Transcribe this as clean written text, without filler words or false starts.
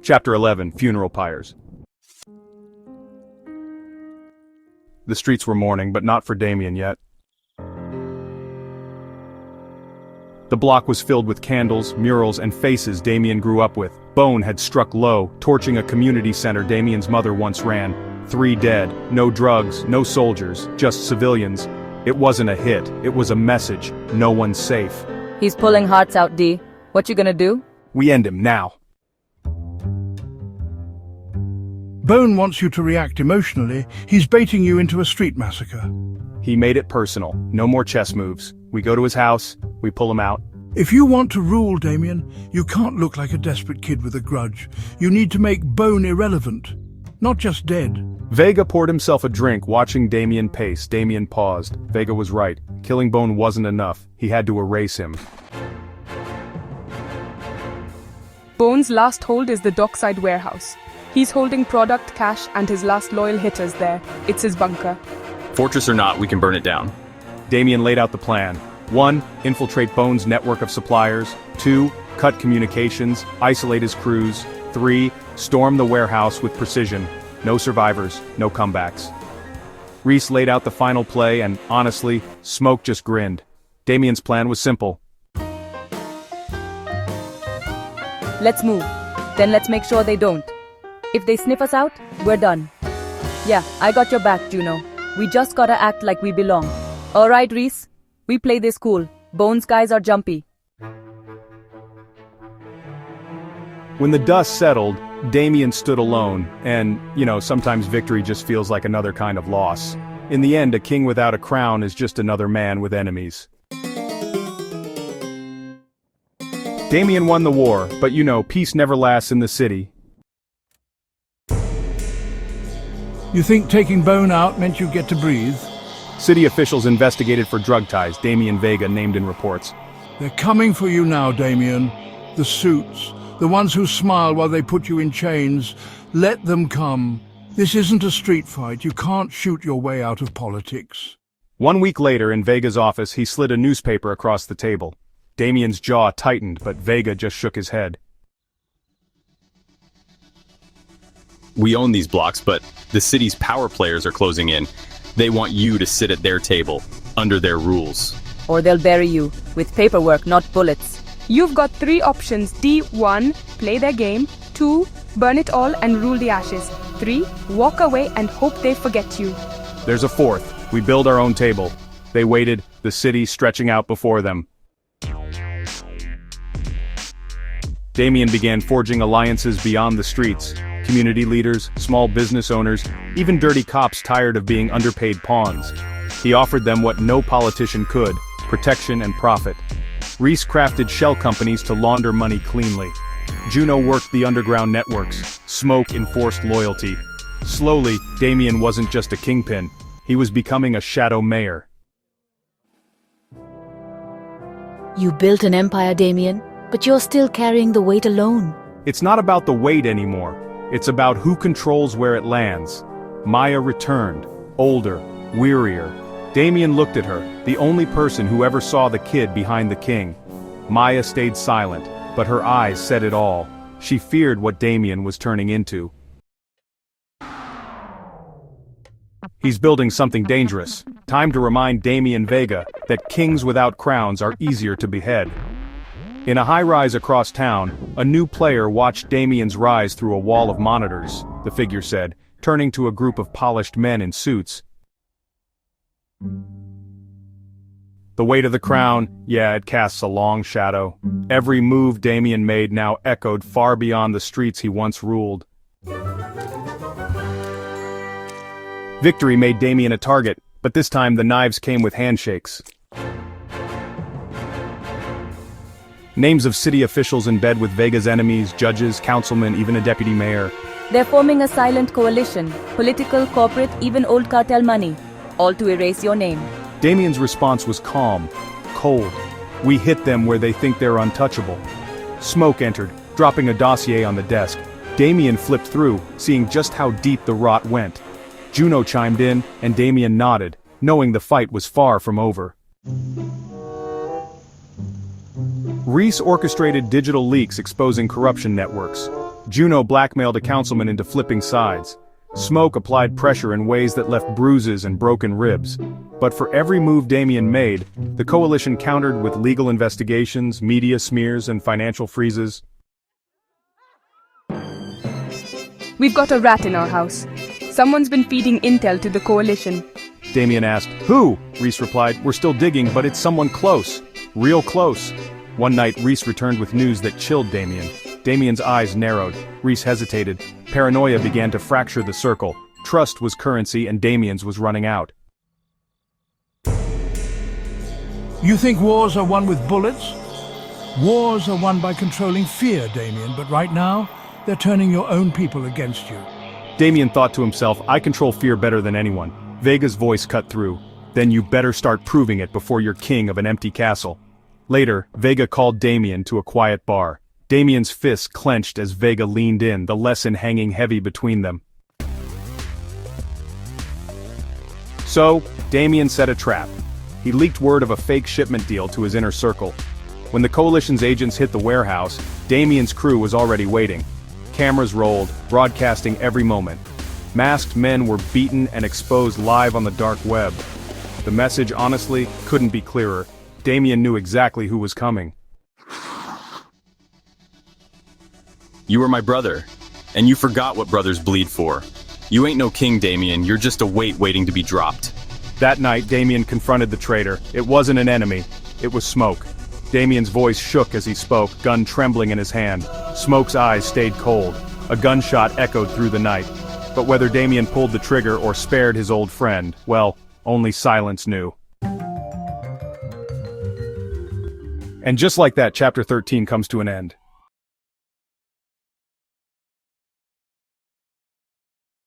Chapter 11, Funeral Pyres. The streets were mourning, but not for Damien yet. The block was filled with candles, murals, and faces Damien grew up with. Bone had struck low, torching a community center Damien's mother once ran. 3 dead, no drugs, no soldiers, just civilians. It wasn't a hit, it was a message. No one's safe. He's pulling hearts out, D. What you gonna do? We end him now. Bone wants you to react emotionally. He's baiting you into a street massacre. He made it personal. No more chess moves. We go to his house, we pull him out. If you want to rule, Damien, you can't look like a desperate kid with a grudge. You need to make Bone irrelevant, not just dead. Vega poured himself a drink, watching Damien pace. Damien paused. Vega was right. Killing Bone wasn't enough. He had to erase him. Bone's last hold is the dockside warehouse. He's holding product, cash, and his last loyal hitters there. It's his bunker. Fortress or not, we can burn it down. Damien laid out the plan. 1. Infiltrate Bone's network of suppliers. 2. Cut communications, isolate his crews. 3. Storm the warehouse with precision. No survivors, no comebacks. Reese laid out the final play and, honestly, Smoke just grinned. Damien's plan was simple. Let's move. Then let's make sure they don't. If they sniff us out, we're done. Yeah, I got your back, Juno. We just gotta act like we belong. Alright, Reese. We play this cool. Bone's guys are jumpy. When the dust settled, Damien stood alone, and, sometimes victory just feels like another kind of loss. In the end, a king without a crown is just another man with enemies. Damien won the war, but peace never lasts in the city. You think taking Bone out meant you'd get to breathe? City officials investigated for drug ties, Damien Vega named in reports. They're coming for you now, Damien. The suits, the ones who smile while they put you in chains. Let them come. This isn't a street fight. You can't shoot your way out of politics. 1 week later, in Vega's office, he slid a newspaper across the table. Damien's jaw tightened, but Vega just shook his head. We own these blocks, but the city's power players are closing in. They want you to sit at their table, under their rules. Or they'll bury you, with paperwork, not bullets. You've got 3 options. D1, play their game. 2, burn it all and rule the ashes. 3, walk away and hope they forget you. There's a 4th. We build our own table. They waited, the city stretching out before them. Damien began forging alliances beyond the streets. Community leaders, small business owners, even dirty cops tired of being underpaid pawns. He offered them what no politician could: protection and profit. Reese crafted shell companies to launder money cleanly. Juno worked the underground networks. Smoke enforced loyalty. Slowly, Damien wasn't just a kingpin. He was becoming a shadow mayor. You built an empire, Damien, but you're still carrying the weight alone. It's not about the weight anymore. It's about who controls where it lands. Maya returned, older, wearier. Damien looked at her, the only person who ever saw the kid behind the king. Maya stayed silent, but her eyes said it all. She feared what Damien was turning into. He's building something dangerous. Time to remind Damien Vega that kings without crowns are easier to behead. In a high-rise across town, a new player watched Damien's rise through a wall of monitors, the figure said, turning to a group of polished men in suits. The weight of the crown, yeah, it casts a long shadow. Every move Damien made now echoed far beyond the streets he once ruled. Victory made Damien a target, but this time the knives came with handshakes. Names of city officials in bed with Vega's enemies, judges, councilmen, even a deputy mayor. They're forming a silent coalition, political, corporate, even old cartel money, all to erase your name. Damien's response was calm, cold. We hit them where they think they're untouchable. Smoke entered, dropping a dossier on the desk. Damien flipped through, seeing just how deep the rot went. Juno chimed in, and Damien nodded, knowing the fight was far from over. Reese orchestrated digital leaks exposing corruption networks. Juno blackmailed a councilman into flipping sides. Smoke applied pressure in ways that left bruises and broken ribs. But for every move Damien made, the coalition countered with legal investigations, media smears, and financial freezes. We've got a rat in our house. Someone's been feeding intel to the coalition. Damien asked, "Who?" Reese replied, "We're still digging, but it's someone close. Real close." One night, Reese returned with news that chilled Damien. Damien's eyes narrowed. Reese hesitated. Paranoia began to fracture the circle. Trust was currency and Damien's was running out. You think wars are won with bullets? Wars are won by controlling fear, Damien, but right now, they're turning your own people against you. Damien thought to himself, "I control fear better than anyone." Vega's voice cut through. "Then you better start proving it before you're king of an empty castle." Later, Vega called Damien to a quiet bar. Damien's fists clenched as Vega leaned in, the lesson hanging heavy between them. So, Damien set a trap. He leaked word of a fake shipment deal to his inner circle. When the coalition's agents hit the warehouse, Damien's crew was already waiting. Cameras rolled, broadcasting every moment. Masked men were beaten and exposed live on the dark web. The message, honestly, couldn't be clearer. Damien knew exactly who was coming. You were my brother, and you forgot what brothers bleed for. You ain't no king, Damien, you're just a weight waiting to be dropped. That night, Damien confronted the traitor. It wasn't an enemy, it was Smoke. Damien's voice shook as he spoke, gun trembling in his hand. Smoke's eyes stayed cold. A gunshot echoed through the night. But whether Damien pulled the trigger or spared his old friend, well, only silence knew. And just like that, Chapter 13 comes to an end.